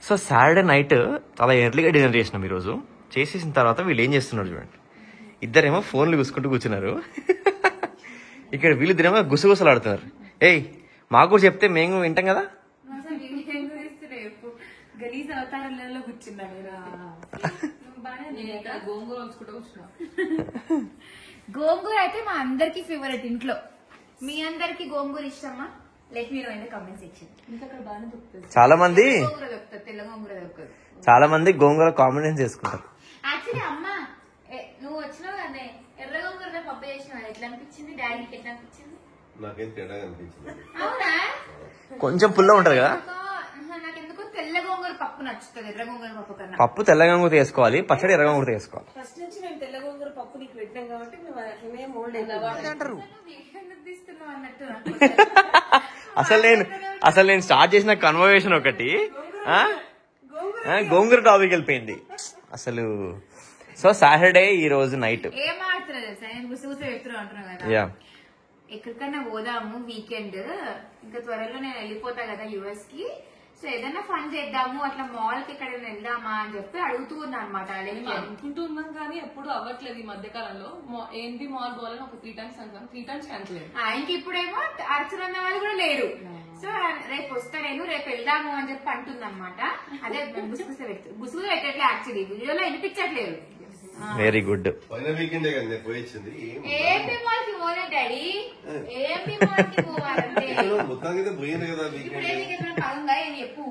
So Saturday night చాలా ఎర్లీగా dinner చేసినాం ఈరోజు. చేసేసిన తర్వాత వీళ్ళు ఏం చేస్తున్నారు చూడండి, ఇద్దరేమో ఫోన్లు చూసుకుంటూ కూర్చున్నారు. ఇక్కడ వీళ్ళిద్దరేమో గుసగుసలాడుతున్నారు. ఏయ్ మాకు కూడా చెప్తే మేము వింటాం కదా. గోంగూర అయితే మా అందరికి ఫేవరెట్ ఇంట్లో. మీ అందరికి గోంగూర ఇష్టమా? Let me know in the comment section. చాలా మంది తెల్ల గోంగూర దొరుకుతుంది. చాలా మంది గోంగూర కాంబినేషన్ చేసుకుంటారు. యాక్చువల్లీ అమ్మ నువ్వు వచ్చినావు కదా ఎర్ర గోంగూర పప్పు చేసినావు, ఎట్లా అనిపించింది? డాడీకి ఎట్లా అనిపించింది? నాకేం తేడా అనిపించింది. అవునా? కొంచెం పుల్ల ఉంటది కదా. నాకెందుకో తెల్ల గోంగూర పప్పు నచ్చుతుంది ఎర్ర గోంగూర పప్పు కన్నా. పప్పు తెల్ల గోంగూర వేసుకోవాలి, పచ్చడి ఎర్ర గోంగూర వేసుకోవాలి. ఫస్ట్ నుంచి మేము తెల్ల గోంగూర పప్పు నీకు పెట్టాం కాబట్టి మేము అట్లనే మోల్డ్ అంటారు. తీస్తున్నావు అన్నట్టు. అసలు నేను స్టార్ట్ చేసిన కన్వర్సేషన్ ఒకటి గోంగూర టాపిక్ వెళ్ళిపోయింది అసలు. సో సాటర్డే ఈ రోజు నైట్ ఏం ఆడుతున్నా తెలుసా, నేను గుసగుస చెప్తున్నా అంటున్నా కదా. ఎక్కడికన్నా పోదాము వీకెండ్, ఇంకా త్వరలో నేను వెళ్ళిపోతా కదా యుఎస్ కి. సో ఏదైనా ఫన్ చేద్దాము, అట్లా మాల్ కి ఎక్కడైనా వెళ్దామా అని చెప్పి అడుగుతూ ఉన్నా అనమాట. అనుకుంటూ ఉన్నాం కానీ ఎప్పుడు అవ్వట్లేదు ఈ మధ్య కాలంలో. ఏంటి మాల్ పోవాలని ఒక 3 times అంటాను, 3 times క్యాన్సిల్ అయ్యింది. ఆయనకి ఇప్పుడేమో అర్చన వాళ్ళు కూడా లేరు. సో రేపు వస్తా నేను, రేపు వెళ్దాము అని చెప్పి అంటుంది అనమాట. అదే గుసగుస పెట్టట్లే, యాక్చువల్లీ వీడియోలో వినిపించట్లేదు. Very good. ఏపీ మాల్ కి పోలే డాడీ, ఏపీ మాల్ కి పోవాలంటే మొత్తానికి పోయింది కదా. పదంగా ఏం చెప్పు.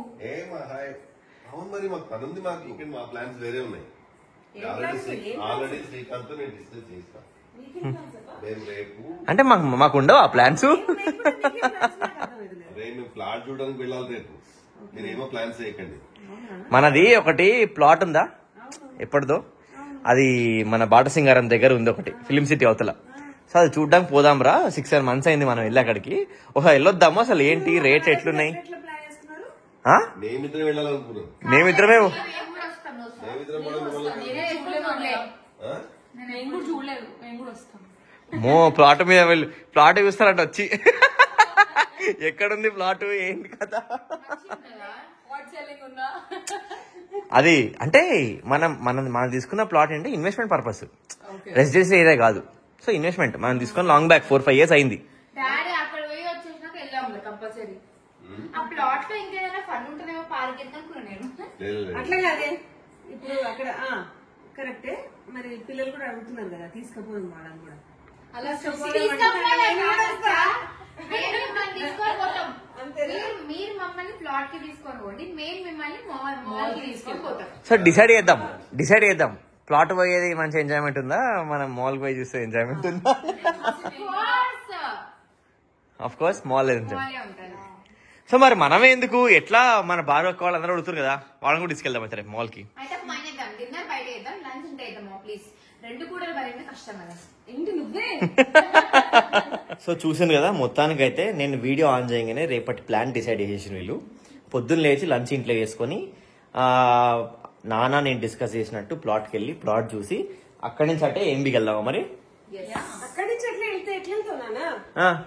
అవును మరి మాకు పని ఉంది, మాకు ఇంకా మా ప్లాన్స్ వేరే ఉన్నాయి. ఆల్రెడీ శ్రీకాంత్ నేను డిస్కస్ చేస్తాను. మేము రేపు అంటే మాకు ఉండవు ఆ ప్లాన్స్. మేము ఫ్లాట్ చూడడానికి వెళ్ళాలి రేపు. మీరేమో ప్లాన్స్ చేయకండి. మనది ఒకటి ప్లాట్ ఉందా ఎప్పటిదో, అది మన బాటసింగారం దగ్గర ఉంది ఒకటి, ఫిలిం సిటీ అవతల. సో అది చూడ్డానికి పోదాం రా, 6-7 months అయింది మనం వెళ్ళి అక్కడికి. ఒకసారి వెళ్ళొద్దాము. అసలు ఏంటి రేట్స్ ఎట్లున్నాయి? మేమిద్దరం వెళ్ళాలనుకున్నాం. మేమిద్దరమే మో ప్లాట్ మీద వెళ్ళి ప్లాట్ చూస్తారంట వచ్చి. ఎక్కడుంది ప్లాట్, ఏంటి కదా. అది అంటే మనం తీసుకున్న ప్లాట్ అంటే ఇన్వెస్ట్మెంట్ పర్పస్, రెసిడెన్సీ ఏరియా కాదు. సో ఇన్వెస్ట్మెంట్ మనం తీసుకున్న లాంగ్ బ్యాక్ 4-5 years అయింది. డాడీ అక్కడ పోయి వచ్చేసినాక వెళ్ళాము కంపల్సరీ. ఆ ప్లాట్ లో ఇంకేదైనా ఫన్ ఉంటుందేమో పార్క్ అనుకున్నా నేను. అట్లా కాదే, ఇప్పుడు అక్కడ కరెక్టే. మరి పిల్లలు కూడా అడుగుతున్నారు కదా తీసుకుపోయింది వాళ్ళని కూడా. అలా మీరు మమ్మల్ని ప్లాట్ కి తీసుకొని పోండి, మేము మిమ్మల్ని మాల్ కి తీసుకొని పోతాం. సో డిసైడ్ చేద్దాం ప్లాట్ పోయేది మంచి ఎంజాయ్మెంట్ ఉందా, మనం మాల్ పోయి చూస్తే ఎంజాయ్మెంట్ ఉందా? ఆఫ్ కోర్స్ మాల్ ఉంటుంది. సో మరి మనమే ఎందుకు, ఎట్లా మన భార్య వాళ్ళందరూ అడుగుతారు కదా, వాళ్ళని కూడా తీసుకెళ్దాం అయితే మాల్ కి. డిన్నర్ బయట చేద్దాం, లంచ్ ఉంటే చేద్దాం ప్లీజ్. 2 కూడలు బయట కష్టం కదా. ఏంటి నువ్వే. సో చూసాను కదా, మొత్తానికి అయితే నేను వీడియో ఆన్ చేయగానే రేపటి ప్లాన్ డిసైడ్ చేసేసిన వీళ్ళు. పొద్దున్న లేచి లంచ్ ఇంట్లో వేసుకొని నాన్న నేను డిస్కస్ చేసినట్టు ప్లాట్కి వెళ్ళి ప్లాట్ చూసి అక్కడి నుంచి అంటే ఎంబీకి వెళ్దామా మరి. అక్కడి నుంచి ఎట్లా వెళ్తే ఎట్లా వెళ్తావు నాన్న?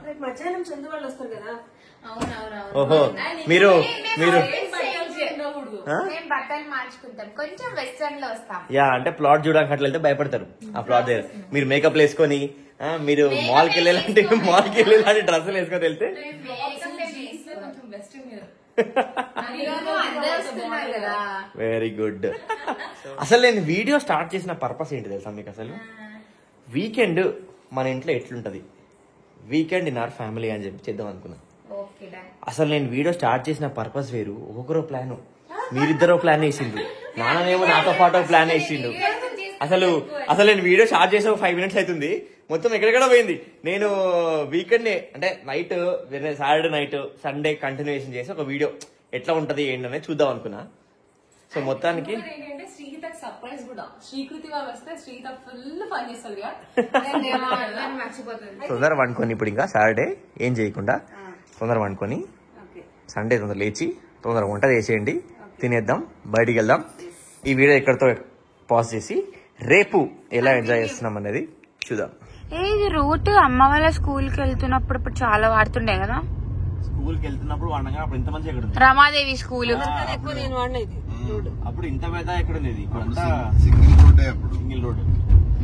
రేపు మధ్యాహ్నం చందు వాళ్ళు వస్తారు కదా. ఓహో మీరు బట్టలు మార్చుకుంటాం, కొంచెం వెస్టర్న్ లో వస్తాం. అంటే ప్లాట్ చూడడానికి అట్లా వెళ్తే భయపడతారు. ఆ ప్లాట్ దగ్గర మీరు మేకప్ వేసుకొని మీరు మాల్కి వెళ్ళాలంటే డ్రెస్సులు వేసుకొని వెళ్తే వెరీ గుడ్. అసలు నేను వీడియో స్టార్ట్ చేసిన పర్పస్ ఏంటి తెలుసా మీకు? అసలు వీకెండ్ మన ఇంట్లో ఎట్లుంటది, వీకెండ్ ఇన్ అవర్ ఫ్యామిలీ అని చెప్పి చేద్దాం అనుకున్నా. అసలు నేను వీడియో స్టార్ట్ చేసిన పర్పస్ వేరు, ఒక్కొక్కరో ప్లాన్. మీరిద్దరో ప్లాన్ వేసిండు, నాన్ననేమో నాతో పాటు ప్లాన్ వేసిండు. అసలు నేను వీడియో స్టార్ట్ చేసి 5 minutes అవుతుంది, మొత్తం ఎక్కడెక్కడ పోయింది. నేను వీకెండ్ అంటే night Saturday night Sunday continuation చేసి ఒక వీడియో ఎట్లా ఉంటది ఏంటనే చూద్దాం అనుకున్నా. సో మొత్తానికి ఏంటంటే శ్రీహితకి సర్ప్రైజ్ కూడా. శ్రీకృతి వాళ్ళు వస్తే శ్రీహిత ఫుల్ ఫన్ చేస్తారు. తొందర వండుకొని ఇప్పుడు ఇంకా సాటర్డే ఏం చేయకుండా తొందర వండుకొని సండే తొందర లేచి తొందర వంట చేసేయండి, తినేద్దాం, బయటికి వెళ్దాం. ఈ వీడియో ఎక్కడితో పాజ్ చేసి రేపు ఎలా ఎంజాయ్ చేస్తున్నాం అనేది చూద్దాం. ఇది రూట్ అమ్మ వాళ్ళ స్కూల్ కి వెళ్తున్నప్పుడు చాలా వాడుతుండే కదా. స్కూల్ కి వెళ్తున్నప్పుడు వాడగా అప్పుడు ఇంత మంచిగా ఎక్కడ ఉంది రమాదేవి స్కూల్ ఎక్కువ నేను వాడిన ఇది రోడ్డు. అప్పుడు ఇంత పెద్ద ఎక్కడ ఉండేది ఇప్పుడు అంతా సింగిల్ రోడ్డే అప్పుడు. Single road.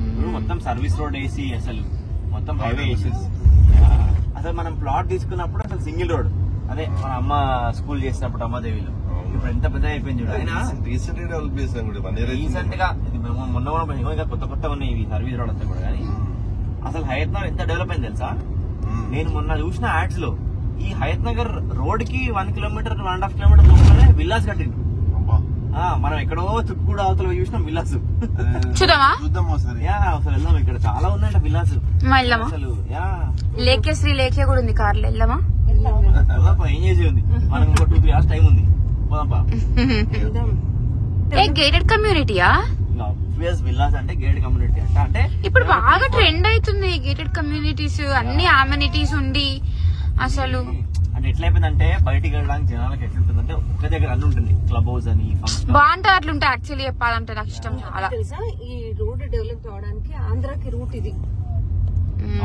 ఇప్పుడు మొత్తం సర్వీస్ రోడ్ వేసి అసలు మొత్తం హైవే వేసేసి అసలు మనం ప్లాట్ తీసుకున్నప్పుడు అసలు సింగిల్ రోడ్. అదే మన అమ్మ స్కూల్ చేసినప్పుడు రమాదేవిలో. ఇప్పుడు ఎంత పెద్ద అయిపోయింది చూడు. అయినా రీసెంట్ గా డెవలప్ చేసాం కూడా 1 year రీసెంట్ గా మొన్న ఇంకా కొత్త కొత్త ఉన్నాయి ఇవి సర్వీస్ రోడ్ అంతా కూడా. కానీ అసలు హయత్ నగర్ ఎంత డెవలప్ అయింది తెలుసా? నేను మొన్న చూసిన యాడ్స్ లో ఈ హయత్ నగర్ రోడ్ కి 1 kilometer 1.5 kilometers దూరంలోనే విల్లాస్ కట్టిండు. మనం ఎక్కడో తుక్కుడు అవతల చూసినాం విల్లాస్. చూద్దామా? చూద్దాం ఒకసారి. అసలు వెళ్దాం, ఇక్కడ చాలా ఉన్నాయంట విల్లాస్ అసలు. లేకే శ్రీ లేకే కూడా ఉంది. కార్లో వెళ్దామా? ఏం చేసి ఉంది మనకు ఒక 2-3 hours టైం ఉంది. పోదాంపా. గేటెడ్ కమ్యూనిటీయా? ఆబ్వియస్ విల్లాస్ అంటే గేటెడ్ కమ్యూనిటీ అంట. అంటే ఇప్పుడు బాగా ట్రెండ్ అవుతుంది గేటెడ్ కమ్యూనిటీస్, అన్ని అమ్యూనిటీస్ ఉండి అసలు. అంటే ఎట్లయిపోయిందంటే బయటికి వెళ్ళడానికి జనాలకు ఎట్లుంటుందంటే ఒక్క దగ్గర అన్ని ఉంటుంది. క్లబ్ హౌస్ అని బాగుంటాయి. అట్లుంటే యాక్చువల్లీ చెప్పాలంటే నాకు ఇష్టం చాలా. తెలుసా ఈ రోడ్డు డెవలప్ అవడానికి ఆంధ్రాకి రూట్ ఇది.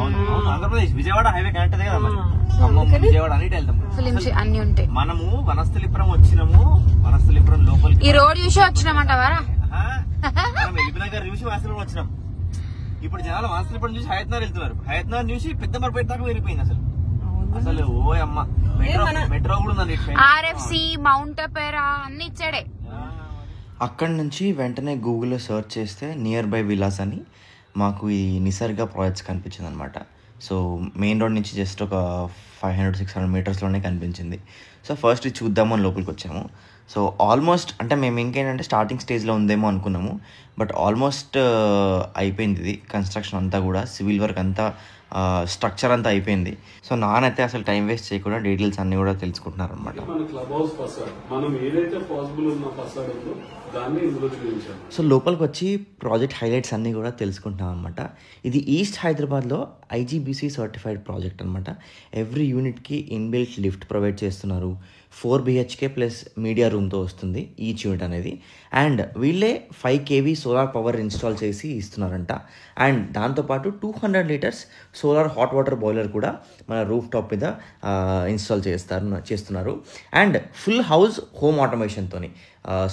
అవును ఆంధ్రప్రదేశ్ విజయవాడ హైవే కనెక్ట్ కదా మరి. ఖమ్మం విజయవాడ అన్నిటి వెళ్తాం. ఫిలిమ్స్ అన్ని ఉంటాయి. మనము వనస్థలిపురం వచ్చినాము. వనస్థలిపురం లోపలికి ఈ రోడ్ చూసి వచ్చినామంటావారా? మనం ఎల్బీనగర్ చూసి వనస్థలిపురం వచ్చినాం. ఇప్పుడు జనాలు వనస్థలిపురం చూసి హయత్ నగర్ వెళ్తున్నారు. హయత్ నగర్ చూసి పెద్ద మరపేట దాకా వెళ్ళిపోయింది అసలు. అసలు ఓ అమ్మ మెట్రో కూడా ఉందండి. ఆర్ఎఫ్సి మౌంట్ అపెరా అన్ని ఇచ్చాడే. అక్కడి నుంచి వెంటనే గూగుల్లో సెర్చ్ చేస్తే నియర్ బై విలాస్ అని మాకు ఈ నిసర్గా ప్రాజెక్ట్స్ కనిపించింది అనమాట. సో మెయిన్ రోడ్ నుంచి జస్ట్ ఒక 500-600 మీటర్స్లోనే కనిపించింది. సో ఫస్ట్ ఇది చూద్దామని లోపలికి వచ్చాము. సో ఆల్మోస్ట్ అంటే మేము ఇంకేంటంటే స్టార్టింగ్ స్టేజ్లో ఉందేమో అనుకున్నాము. బట్ ఆల్మోస్ట్ అయిపోయింది ఇది కన్స్ట్రక్షన్ అంతా కూడా. సివిల్ వర్క్ అంతా స్ట్రక్చర్ అంతా అయిపోయింది. సో నానైతే అసలు టైం వేస్ట్ చేయకుండా డీటెయిల్స్ అన్ని కూడా తెలుసుకుంటున్నారు అనమాట. సో లోపలికి వచ్చి ప్రాజెక్ట్ హైలైట్స్ అన్ని కూడా తెలుసుకుంటాం అనమాట. ఇది ఈస్ట్ హైదరాబాద్లో IGBC సర్టిఫైడ్ ప్రాజెక్ట్ అనమాట. ఎవ్రీ యూనిట్కి ఇన్బిల్ట్ లిఫ్ట్ ప్రొవైడ్ చేస్తున్నారు. 4 BHK ప్లస్ మీడియా రూమ్తో వస్తుంది ఈచ్ యూనిట్ అనేది. అండ్ వీళ్ళే 5 kV సోలార్ పవర్ ఇన్స్టాల్ చేసి ఇస్తున్నారంట. అండ్ దాంతోపాటు 200 liters solar hot water boiler కూడా మన రూఫ్ టాప్ మీద ఇన్స్టాల్ చేస్తున్నారు. అండ్ ఫుల్ హౌస్ హోమ్ ఆటోమేషన్తోని.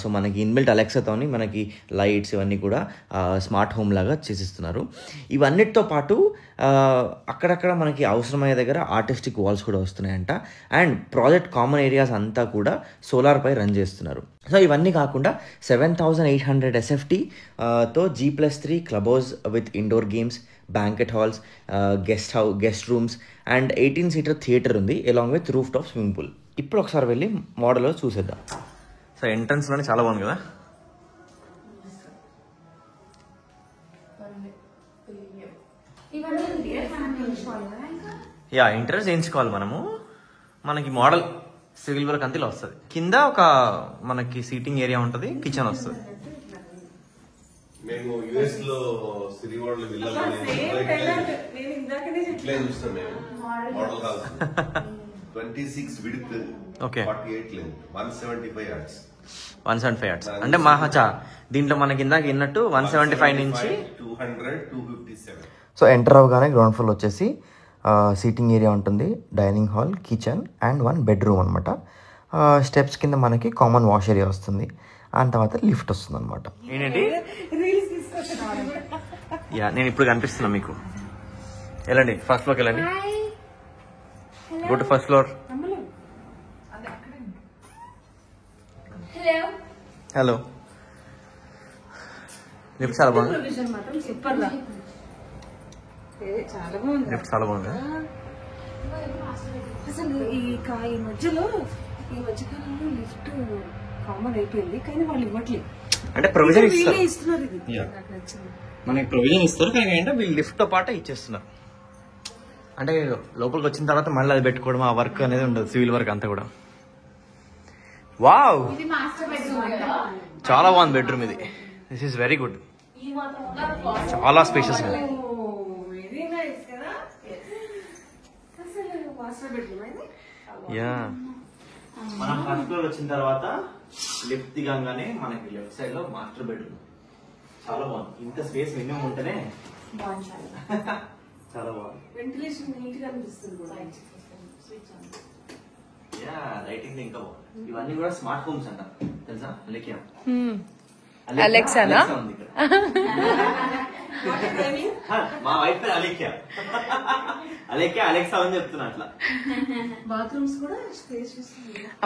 సో మనకి ఇన్బిల్ట్ అలెక్సాతోని మనకి లైట్స్ ఇవన్నీ కూడా స్మార్ట్ హోమ్ లాగా చేసిస్తున్నారు. ఇవన్నిటితో పాటు అక్కడక్కడ మనకి అవసరమయ్యే దగ్గర ఆర్టిస్టిక్ వాల్స్ కూడా వస్తున్నాయంట. అండ్ ప్రాజెక్ట్ కామన్ ఏరియాస్ అంతా కూడా సోలార్పై రన్ చేస్తున్నారు. సో ఇవన్నీ కాకుండా 7,800 SFT తో G+3 clubhouse with indoor games, banquet halls, guest rooms and 18-seater theatre ఉంది along with rooftop swimming pool. ఇప్పుడు ఒకసారి వెళ్ళి మోడల్లో చూసేద్దాం. సో ఎంట్రన్స్లోనే చాలా బాగుంది కదా. ఇంటర్వ్యూస్ చేయించుకోవాలి మనము. మనకి మోడల్ సివిల్ వర్క్ అంతా ఇలా వస్తుంది. కింద ఒక మనకి సీటింగ్ ఏరియా ఉంటుంది, కిచెన్ వస్తుంది. మేము US లో సిరివాడలో విల్లా ఇట్లే చూస్తాం మేము. Model hall 26 width, 48 length, 175 yards. 175 yards అంటే మహాచా దీంట్లో మనకి ఇందాక విన్నట్టు 175 నుంచి 200, 257. సో ఎంటర్ అవగానే గ్రౌండ్ ఫ్లోర్ వచ్చేసి సీటింగ్ ఏరియా ఉంటుంది, dining hall, kitchen and 1 bedroom అనమాట. స్టెప్స్ కింద మనకి కామన్ వాష్ ఏరియా వస్తుంది. ఆ తర్వాత లిఫ్ట్ వస్తుంది అనమాట. ఏంటండి నేను ఇప్పుడు కనిపిస్తున్నా మీకు. వెళ్ళండి ఫస్ట్ ఫ్లోర్కి వెళ్ళండి. Go to first floor. Hello. Lift చాలా బాగుంది. లిఫ్ట్ చాలా బాగుంది. అసలు ఈ మధ్యలో ఈ మధ్యకాలంలో లిఫ్ట్ కామన్ అయిపోయింది, కానీ వాళ్ళు ఇవ్వట్లేదు. అంటే ప్రొవిజన్ ఇస్తున్నారు. ఇది మనకి ప్రొవిజన్ ఇస్తారు, కానీ ఏంటంటే వీళ్ళు లిఫ్ట్ తో పాటే ఇచ్చేస్తున్నారు. అంటే లోపలికి వచ్చిన తర్వాత మళ్ళీ అది పెట్టుకోవడం ఆ వర్క్ అనేది ఉండదు, సివిల్ వర్క్ అంతా కూడా. వావ్, చాలా బాగుంది బెడ్రూమ్ ఇది. This is very good. చాలా స్పేషియస్ ఉంది. యా, మనం ఫస్ట్ ఫ్లోర్ వచ్చిన తర్వాత లిఫ్ట్ దిగంగానే మనకి లెఫ్ట్ సైడ్ లో మాస్టర్ బెడ్రూమ్. చాలా బాగుంది. ఇంత స్పేస్ మినిమం ఉంటేనే చాలా బాగుంది. వెంటిలేషన్ నీట్ గా అనిపిస్తుంది కూడా. లైటింగ్ ఇంకా బాగుంది. ఇవన్నీ కూడా స్మార్ట్ హోమ్స్ అంట తెలుసా? అలెక్సానా? ఉంది ఇక్కడ. మా వైఫ్ పేరు అలేఖ్యా. అలెక్సా అని చెప్తున్నా అట్లా. బాత్రూమ్స్ కూడా స్పేస్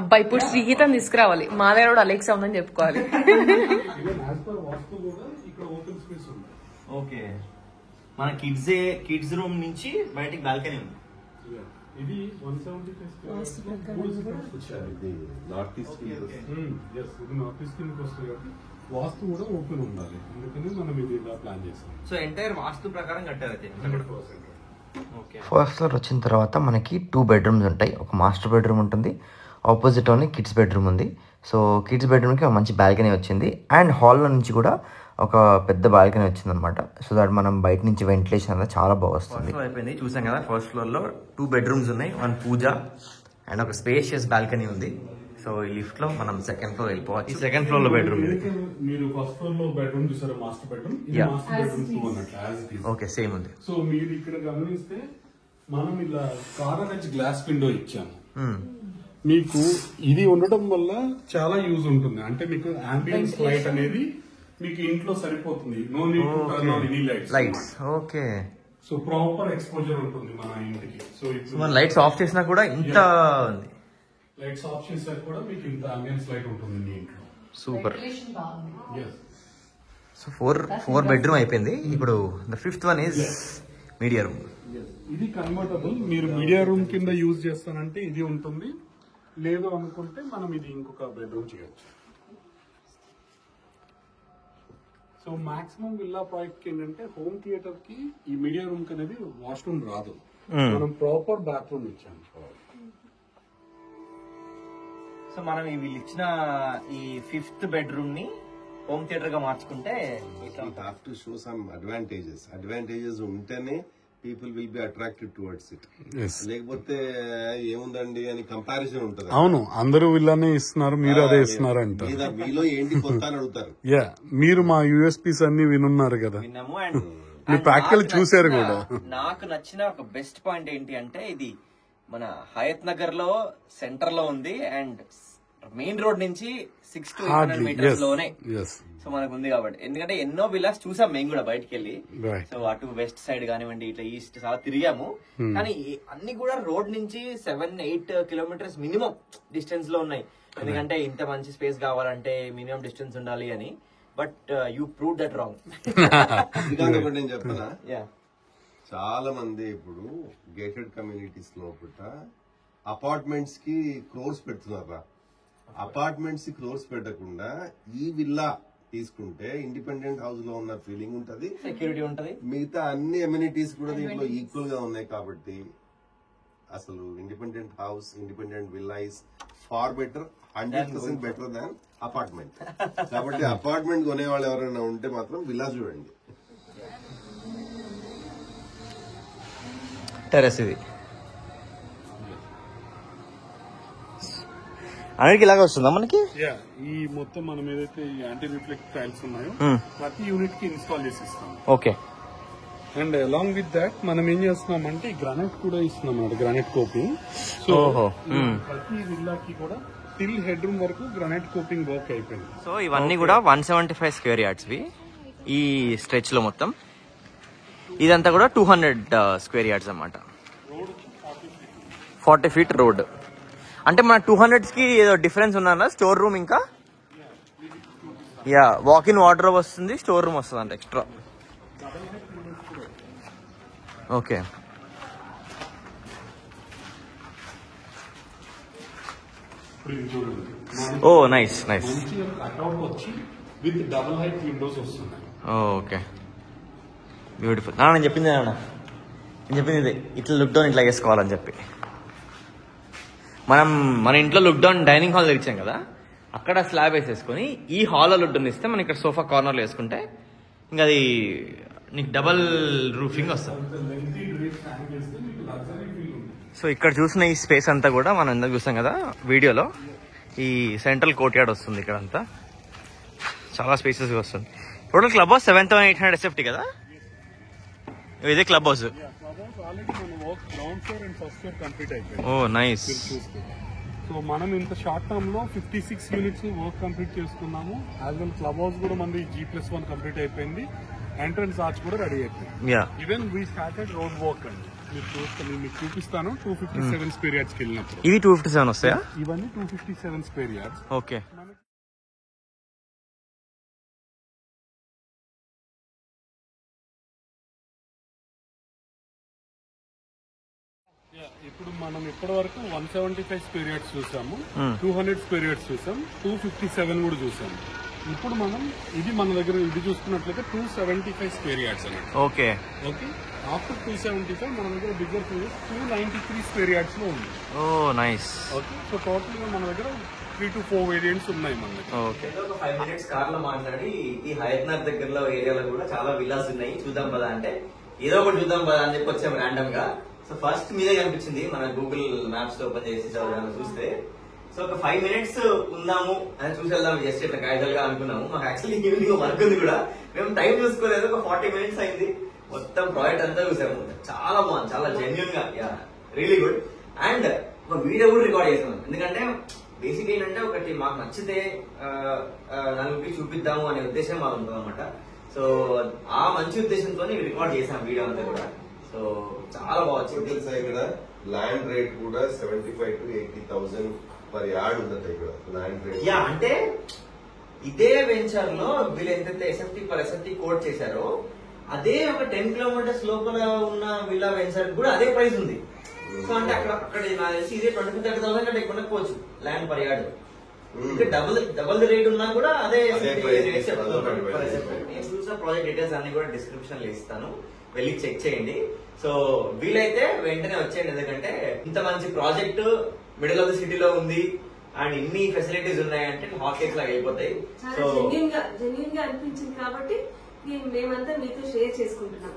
అబ్బా ఇప్పుడు శ్రీగీతం తీసుకురావాలి, మా దగ్గర కూడా అలెక్సా ఉందని చెప్పుకోవాలి. ఓకే, మన కిడ్స్ రూమ్ నుంచి బయటికి బాల్కనీ ఉంది. ఇది 175 నార్త్ ఈస్ట్ ఇది నార్త్ ఈస్ట్ కిందకి వస్తుంది కాబట్టి వాస్తు కూడా ఓపెన్ ఉండాలి, అందుకని మనం ఇది ఇలా ప్లాన్ చేసాం. సో ఎంటైర్ వాస్తు ప్రకారం కట్టారు. ఫస్ట్ ఫ్లోర్ వచ్చిన తర్వాత మనకి 2 బెడ్రూమ్స్ ఉంటాయి. ఒక మాస్టర్ బెడ్రూమ్ ఉంటుంది, ఆపోజిట్ లోనే కిడ్స్ బెడ్రూమ్ ఉంది. సో కిడ్స్ బెడ్రూమ్కి మంచి బాల్కనీ వచ్చింది అండ్ హాల్లో నుంచి కూడా ఒక పెద్ద బాల్కనీ వచ్చింది అనమాట. సో దట్ మనం బయట నుంచి వెంటిలేషన్ అనేది చాలా బాగా వస్తుంది. అయిపోయింది చూసాం కదా. ఫస్ట్ ఫ్లోర్ లో 2 బెడ్రూమ్స్ ఉన్నాయి, 1 పూజ అండ్ ఒక స్పేషియస్ బాల్కనీ ఉంది. సో ఈ లిఫ్ట్ లో మనం సెకండ్ ఫ్లోర్ వెళ్ళిపోవచ్చు. సెకండ్ ఫ్లోర్ లో బెడ్రూమ్ మీరు ఫస్ట్ ఫ్లోర్ లో బెడ్రూమ్ చూసారు, master bedroom. Yeah. Master bedroom 2 అన్నట్లు as it is. Okay, same ఉంది. సో మీరు ఇక్కడ గమనిస్తే మనం ఇలా కార్నర్ నుంచి గ్లాస్ విండో ఇచ్చాము. మీకు ఇది ఉండటం వల్ల చాలా యూజ్ ఉంటుంది. అంటే మీకు అంబియన్స్ లైట్ అనేది మీకు ఇంట్లో సరిపోతుంది. No need to turn on any lights. Okay, so proper exposure ఉంటుంది మన ఇంటికి. సో ఇప్పుడు మన లైట్స్ ఆఫ్ చేసినా కూడా ఇంత ఉంది. లైట్స్ ఆఫ్ చేసాక కూడా మీకు ఇంత అంబియన్స్ లైట్ ఉంటుంది మీ ఇంట్లో. Super. Yes. So four bedroom అయిపోయింది. ఇప్పుడు the 5th one is media room. ఇది కన్వర్టబుల్. మీరు మీడియా రూమ్ కింద యూజ్ చేస్తానంటే ఇది ఉంటుంది, లేదు అనుకుంటే మనం ఇది ఇంకొక బెడ్రూమ్ చేయొచ్చు. సో మాక్సిమం విల్లా ప్రాజెక్ట్ కి ఏంటంటే హోమ్ థియేటర్ కి ఈ మీడియా రూమ్ కి అనేది వాష్రూమ్ రాదు. మనం ప్రాపర్ బాత్రూమ్ ఇచ్చాము. సో మనం వీళ్ళు ఇచ్చిన ఈ 5th బెడ్రూమ్ ని హోమ్ థియేటర్ గా మార్చుకుంటే have to show some advantages ఉంటేనే people will be attracted towards it. లేకపోతే ఏముందండి అని కంపారిజన్ ఉంటుంది. అవును, అందరూ విల్లానే ఇస్తున్నారు, మీరు అదే ఇస్తున్నారు అంట. మీలో ఏంటి కొత్త అని అడుగుతారు. యా, మీరు మా యూఎస్పీస్ అన్ని వినున్నారు కదా, విన్నాము. అండ్ మీరు ప్రాక్టికల్ చూసారు కూడా. నాకు నచ్చిన ఒక బెస్ట్ పాయింట్ ఏంటి అంటే ఇది మన హయత్ నగర్ లో సెంటర్ లో ఉంది అండ్ మెయిన్ రోడ్ నుంచి 6 to 800 మీటర్స్ లోనే. సో మనకు ఉంది కాబట్టి, ఎందుకంటే ఎన్నో విల్లాస్ చూసాం మేము కూడా బయటకు వెళ్ళి. సో అటు వెస్ట్ సైడ్ కానివ్వండి, ఇట్లా ఈస్ట్ చాలా తిరిగాము. కానీ అన్ని కూడా రోడ్ నుంచి 7-8 కిలోమీటర్స్ మినిమం డిస్టెన్స్ లో ఉన్నాయి. ఎందుకంటే ఇంత మంచి స్పేస్ కావాలంటే మినిమం డిస్టెన్స్ ఉండాలి అని. But you prove that wrong. నేను చెప్పనా, చాలా మంది ఇప్పుడు గేటెడ్ కమ్యూనిటీస్ లోపల అపార్ట్మెంట్స్ కి క్రోర్స్ పెడుతున్నారా. అపార్ట్మెంట్స్ కి క్రోర్స్ పెట్టకుండా ఈ విల్లా తీసుకుంటే ఇండిపెండెంట్ హౌస్ లో ఉన్న ఫీలింగ్ ఉంటది, సెక్యూరిటీ ఉంటది, మిగతా అన్ని అమ్యూనిటీస్ కూడా దీంట్లో ఈక్వల్ గా ఉన్నాయి. కాబట్టి అసలు independent house, independent villa is far better, 100% better than apartment. కాబట్టి అపార్ట్మెంట్ కొనే వాళ్ళు ఎవరైనా ఉంటే మాత్రం విల్లా చూడండి. టెరెస్ ఇది అన్నిటికీ ఇలాగే వస్తుందా మనకి? ఈ మొత్తం మనం ఏదైతే ఈ యాంటీ రిఫ్లెక్ట్ టైల్స్ ఉన్నాయో ప్రతి యూనిట్ కి ఇన్స్టాల్ చేసి ఇస్తాం. Okay. And along with that మనం ఏం చేస్తున్నామంటే ఈ గ్రానైట్ కూడా ఇస్తున్నాం అన్నమాట, గ్రానైట్ కోపింగ్. సో ప్రతి విల్లాకి కూడా టిల్ హెడ్ రూమ్ వరకు గ్రానైట్ కోపింగ్ వర్క్ అయిపోయింది. సో ఇవన్నీ కూడా 175 స్క్వేర్ యార్డ్స్ ఈ స్ట్రెచ్ లో మొత్తం. ఇదంతా కూడా 200 స్క్వేర్ యార్డ్స్ అన్నమాట. 40 feet రోడ్. అంటే మన 200 కి ఏదో డిఫరెన్స్ ఉన్నా, స్టోర్ రూమ్ ఇంకా వాక్ ఇన్ వాటర్ వస్తుంది, స్టోర్ రూమ్ వస్తుంది అంటే extra. Okay. Oh nice nice. With double height windows వస్తున్నాయి. Okay, beautiful. నేను చెప్పింది నేను చెప్పింది ఇది, ఇట్లా లుక్ డౌన్ ఇట్లా వేసుకోవాలని చెప్పి. మన ఇంట్లో లుక్ డౌన్ డైనింగ్ హాల్ తెరిచాం కదా, అక్కడ స్లాబ్ వేసేసుకొని ఈ హాల్లో లుక్ డౌన్ ఇస్తే మనం ఇక్కడ సోఫా కార్నర్లో వేసుకుంటే ఇంకా అది నీకు డబల్ రూఫింగ్ వస్తుంది. సో ఇక్కడ చూసిన ఈ స్పేస్ అంతా కూడా మనం ఇందాక చూసాం కదా వీడియోలో, ఈ సెంట్రల్ కోర్ట్ యార్డ్ వస్తుంది ఇక్కడ అంతా. చాలా స్పేసెస్ వస్తుంది. టోటల్ క్లబ్ హౌస్ 7,800 SFT కదా, ఇదే క్లబ్ హౌస్. ఓ నైస్. సో మనం ఇంత షార్ట్ టర్మ్ లో 56 యూనిట్స్ వర్క్ కంప్లీట్ చేసుకున్నాము. యాజ్ వెల్ క్లబ్ హౌస్ కూడా మనది G+1 కంప్లీట్ అయిపోయింది. ఎంట్రన్స్ ఆర్చ్ కూడా రెడీ అయిపోయింది. Even we started road work అండి. మీకు చూపిస్తాను 257 స్క్వేర్ యార్డ్స్ కి వెళ్ళినప్పుడు. ఇవి 257 వస్తాయా? ఇవన్నీ 257 స్క్వేర్ యార్డ్స్. ఓకే. ఇప్పుడు మనం ఇప్పటి వరకు 175 స్క్వేర్ యార్డ్స్ చూసాము, 200 స్క్వేర్ యార్డ్స్ చూసాం, 257 కూడా చూసాము. ఇప్పుడు మనం మన దగ్గర ఇది చూసుకున్నట్లయితే 275 స్క్వేర్ యార్డ్స్ అన్నమాట. ఓకే. ఆఫ్టర్ 275 మన దగ్గర బిగ్గర్ ఫీల్డ్ 293 స్క్వేర్ యార్డ్స్ లో ఉంది. ఓ నైస్. ఓకే. సో టోటల్ గా మన దగ్గర 3 to 4 వేరియంట్స్ ఉన్నాయి మన దగ్గర. ఓకే. ఒక 5 minutes కార్ లో మాట్లాడి ఈ హయత్నగర్ దగ్గరలో ఏరియాలో కూడా చాలా విలాస్ ఉన్నాయి, చూద్దాం పదా అంటే ఏదో ఒకటి చూద్దాం పదా అని చెప్పి వచ్చాము ర్యాండమ్ గా. సో ఫస్ట్ మీదే కనిపించింది మన గూగుల్ మ్యాప్స్ లో ఓపెన్ చేసి చూస్తే. సో ఒక 5 minutes ఉందాము అని చూసి వెళ్దాం జస్ట్ ఇట్లా కాయిదాలుగా అనుకున్నాము. మాకు యాక్చువల్లీ ఈవినింగ్ వర్క్ ఉంది కూడా, మేము టైం చూసుకోలేదు. ఒక 40 minutes అయింది, మొత్తం ప్రాజెక్ట్ అంతా చూసాము. చాలా బాగుంది, చాలా జెన్యున్ గా, రియలీ గుడ్. అండ్ ఒక వీడియో కూడా రికార్డ్ చేసాము. ఎందుకంటే బేసిక్ ఏంటంటే ఒకటి మాకు నచ్చితే నలుగురికి చూపిద్దాము అనే ఉద్దేశం మాకు ఉంటుంది అనమాట. సో ఆ మంచి ఉద్దేశంతో రికార్డ్ చేసాం వీడియో అంతా కూడా. సో చాలా బాగా వచ్చింది. ఇక్కడ ల్యాండ్ రేట్ కూడా 75 to 80,000 per yard ఉంటుంది ఇక్కడ ల్యాండ్ రేట్. అంటే ఇదే వెంచర్ లో వీళ్ళు ఎంతైతే ఎస్ఎఫ్టీ కోట్ చేశారో అదే ఒక 10 kilometers లోపల ఉన్న విల్లా వెంచర్ కూడా అదే ప్రైస్ ఉంది. సో అంటే అక్కడ నాకు తెలిసి ఇదే 25,000 కంటే ఎక్కువ పోవచ్చు ల్యాండ్ పర్ యార్డ్. ఇంకా డబుల్ రేట్ ఉన్నా కూడా అదే. నేను చూసిన ప్రాజెక్ట్ డీటెయిల్స్ అన్ని కూడా డిస్క్రిప్షన్ లో ఇస్తాను, వెళ్ళి చెక్ చేయండి. సో వీలైతే వెంటనే వచ్చేయండి, ఎందుకంటే ఇంత మంచి ప్రాజెక్ట్ మిడిల్ ఆఫ్ ద సిటీలో ఉంది అండ్ ఇన్ని ఫెసిలిటీస్ ఉన్నాయంటే హాట్ కేక్స్ లాగా అయిపోతాయి. సో జెన్యూన్ గా అనిపించింది కాబట్టి మేమంతా మీతో షేర్ చేసుకుంటున్నాం.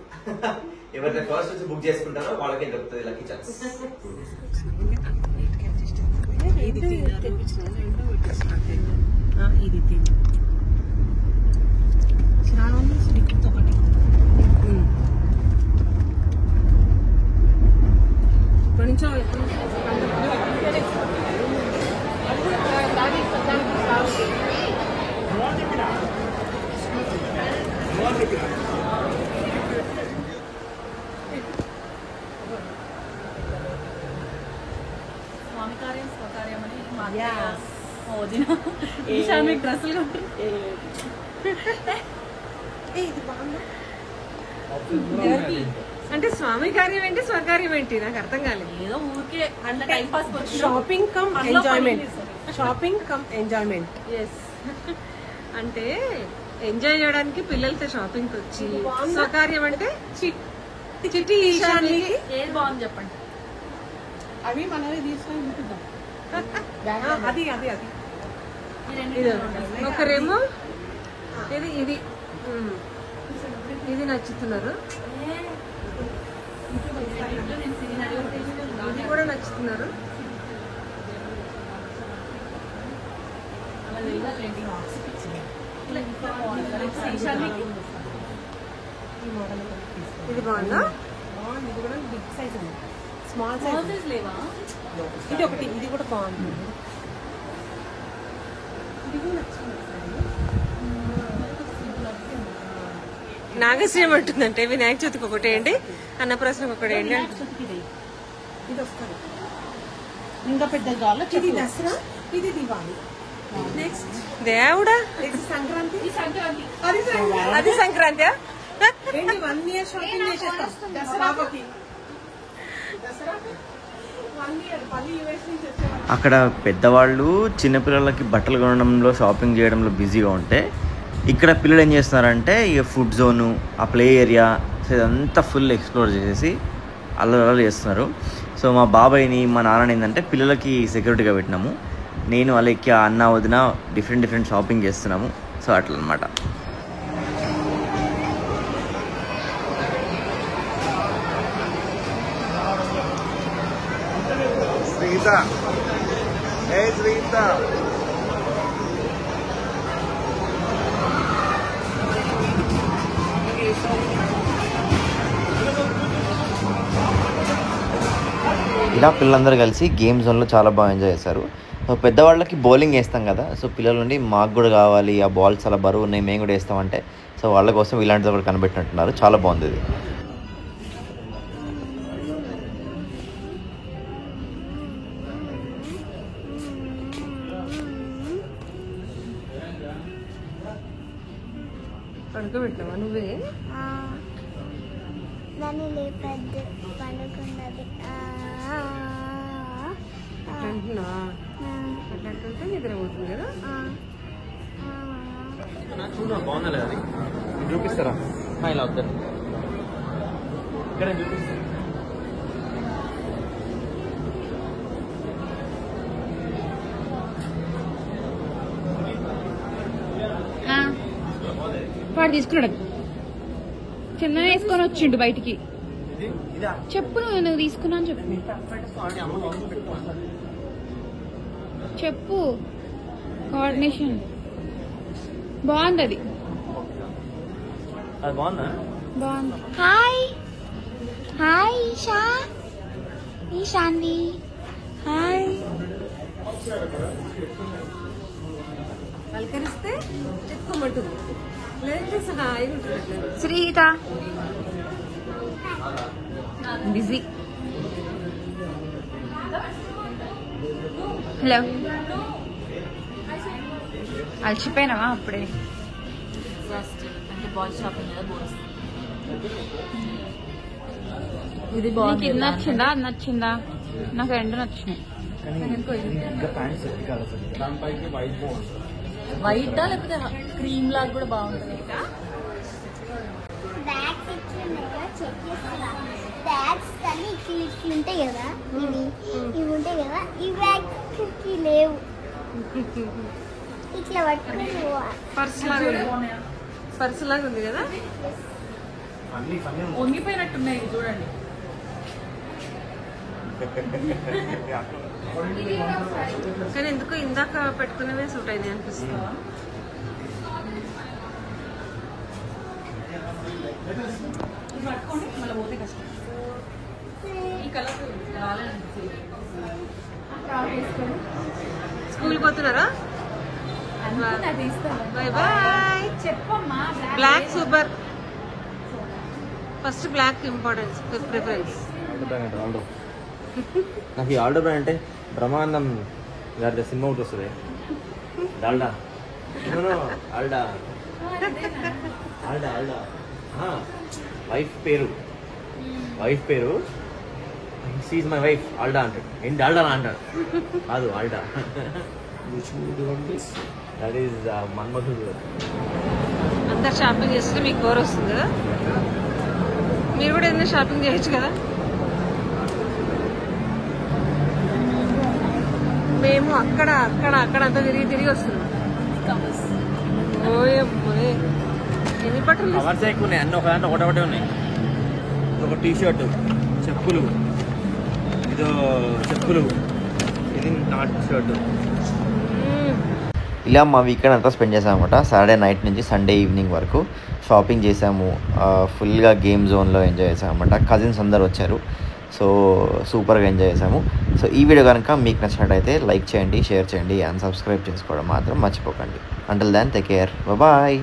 ఎవరైతే ఫస్ట్ వచ్చి బుక్ చేసుకుంటారో వాళ్ళకే దొరుకుతుంది లక్కీ ఛాన్స్. ఇది కొంచెం స్వామికార్యం స్వకార్యం అని ఈశా మీకు డ్రెస్సులు అంటే స్వామి కార్యం ఏంటి స్వకార్యం ఏంటి నాకు అర్థం కాలేదు. ఏదో ఊరికే అంటే time pass shopping come enjoyment. Yes, అంటే ఎంజాయ్ చేయడానికి పిల్లలతో షాపింగ్ వచ్చి, స్వకార్యం అంటే చిట్టి ఈశాన్యకి ఏది బాగుంది చెప్పండి. అవి మనమే తీసుకొని చూపిద్దాం. అది ఒకరేమో ఇది ఇది నచ్చుతున్నారు, ఇది కూడా నచ్చుతున్నారు. ఇది బాగుందా? ఇది కూడా బిగ్ సైజ్ ఉంది, స్మాల్ సైజ్ లేవా? ఇది ఒకటి, ఇది కూడా బాగుంది. నాగశ్రీ ఏమంటుందంటే వినాయక చవితికి ఒకటి ఏంటి, అన్నప్రాసనకు ఒకటి ఏంటి. ఇది వస్తుంది ఇంకా పెద్దగా కావాలి. ఇది దసరా, ఇది దివాళి, నెక్స్ట్ దేవుడా సంక్రాంతి. అది సంక్రాంతి 1 year షాపింగ్ చేసేస్తాం దసరాకి. అక్కడ పెద్దవాళ్ళు చిన్నపిల్లలకి బట్టలు కొనడంలో షాపింగ్ చేయడంలో బిజీగా ఉంటే, ఇక్కడ పిల్లలు ఏం చేస్తున్నారంటే ఇక ఫుడ్ జోను, ఆ ప్లే ఏరియా, సో ఇదంతా ఫుల్ ఎక్స్ప్లోర్ చేసేసి అల్లరి చేస్తున్నారు. సో మా బాబాయ్ని మా నాన్న ఏంటంటే పిల్లలకి సెక్యూరిటీగా పెట్టినాము, నేను వాళ్ళకి అన్న వదిన డిఫరెంట్ షాపింగ్ చేస్తున్నాము. సో అట్లా అనమాట. ఇలా పిల్లలందరూ కలిసి గేమ్ జోన్లో చాలా బాగా ఎంజాయ్ చేశారు. సో పెద్దవాళ్ళకి బౌలింగ్ వేస్తాం కదా, సో పిల్లల నుండి మాకు కూడా కావాలి, ఆ బాల్స్ చాలా బరువు ఉన్నాయి, మేము కూడా వేస్తామంటే సో వాళ్ళ కోసం ఇలాంటిది కూడా కనిపెట్టినట్టున్నారు. చాలా బాగుంది ఇది. పడుకోబెట్టినావా నువ్వే? దాన్ని లేపద్దు, పడుకున్నది. అంటున్నా అట్లాంటుంటే నిద్ర పోతుంది కదా. బాగుందా అది చూపిస్తారా? ఇలా వద్దండి, ఇక్కడ చూపిస్తా. వాడు తీసుకున్నాడు, చిన్న వేసుకొని వచ్చిండు బయటికి. చెప్పు నువ్వు తీసుకున్నా అని చెప్పు. చెప్పు. కోఆర్డినేషన్ బాగుంది, అది బాగుందా? బాగుంది. Hi hi Isha, Eshanvi hi. పలకరిస్తే చెప్పుకోమంటుంది, లేదంటే హాయిగా ఉంటుంది. శ్రీహిత బిజీ. హలో, అలసిపోయినావా అప్పుడే? అంటే బాయ్స్ షాపింగ్ కదా, బోర్స్. ఇది బాగుంది. ఇది నచ్చిందా? అది నచ్చిందా? నాకు రెండు నచ్చినాయి. దానిపైకి వైట్ బాగుంటుంది. వైటా లేకపోతే క్రీమ్ లాగా కూడా బాగుంటుంది. బ్యాగ్స్ ఎట్లున్నాయో చెక్ చేస్తున్నా. బ్యాగ్స్ కానీ ఇట్లా ఉంటాయి కదా, ఇవి ఉంటాయి కదా, ఈ బ్యాగ్కి లేవు. ఇట్లా పట్టుకుని పర్స్ లాగా ఉంది కదా. వంగిపోయినట్టున్నాయి చూడండి. కానీ ఎందుకు ఇందాక పెట్టుకునేవే సూట్ అయింది అనిపిస్తుంది. మళ్ళీ పోతే కష్టం. ఈ కలర్ స్కూల్ పోతున్నారా? Bye bye. చెప్పమ్మా. Black super. First black importance preference. Aldo నాకు ఈ ఆల్డో బ్రాండ్ అంటే బ్రహ్మానందం గారి సినిమా ఒకటి వస్తుంది, డాల్డా. ఆల్డా ఆల్డా ఆల్డా వైఫ్ పేరు షీఈ్ మై వైఫ్ ఆల్డా అంటాడు. ఏంటి ఆల్డా అంటాడు, కాదు ఆల్డా. దట్ ఈస్ మన్మధుడు. అందరు షాపింగ్ చేస్తే మీకు కోర్ వస్తుంది కదా, మీరు కూడా ఏదైనా షాపింగ్ చేయొచ్చు కదా. మేము అక్కడ అంతా తిరిగి వస్తున్నాం. ఓయమ్మోయ్, ఎన్ని బట్టలు కవర్స్ ఎక్కువ ఉన్నాయి, అన్నీ ఒక దాంట్లో ఒకటే ఉన్నాయి. ఒక టీ షర్ట్, చెప్పులు, ఇది నాట్ షర్ట్. ఇలా మా వీకెండ్ అంతా స్పెండ్ చేసామన్నమాట. సాటర్డే నైట్ నుంచి సండే ఈవినింగ్ వరకు షాపింగ్ చేసాము, ఫుల్గా గేమ్ జోన్లో ఎంజాయ్ చేసామన్నమాట. కజిన్స్ అందరు వచ్చారు, సో సూపర్గా ఎంజాయ్ చేసాము. సో ఈ వీడియో కనుక మీకు నచ్చినట్టయితే లైక్ చేయండి, షేర్ చేయండి అండ్ సబ్స్క్రైబ్ చేసుకోవడం మాత్రం మర్చిపోకండి. Until then take care, bye.